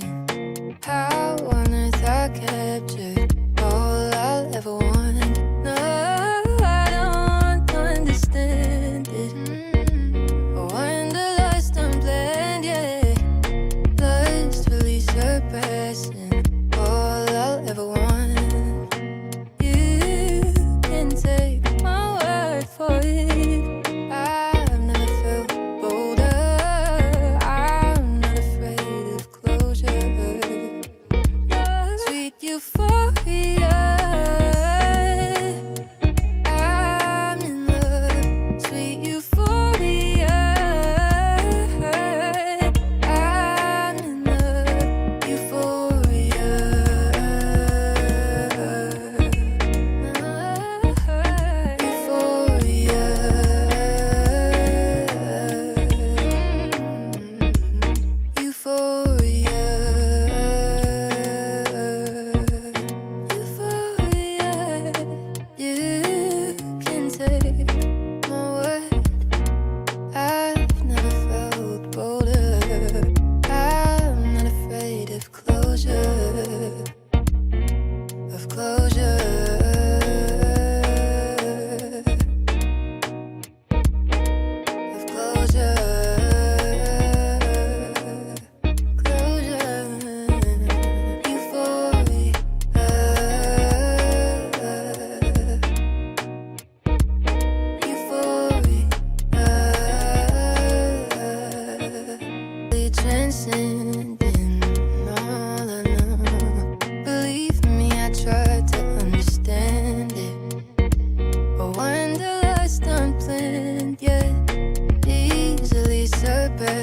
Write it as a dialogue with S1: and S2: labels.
S1: asking how on earth I captured all I'll ever want. No, I don't understand it. When the lust unplanned, yeah, lustfully surpassing all I'll ever want. You can take my word for it. I've never felt bolder. I'm not afraid of closure. Sweet euphoria. I'm in love. Sweet euphoria. I'm in love. Euphoria. Euphoria. Euphoria. You can take my word. I've never felt bolder. I'm not afraid of closure. Of closure. Of closure. Closure. Euphoria. Euphoria. Transcending all I know. Believe me, I tried to understand it. But when the lust unplanned, yeah, easily surpassed.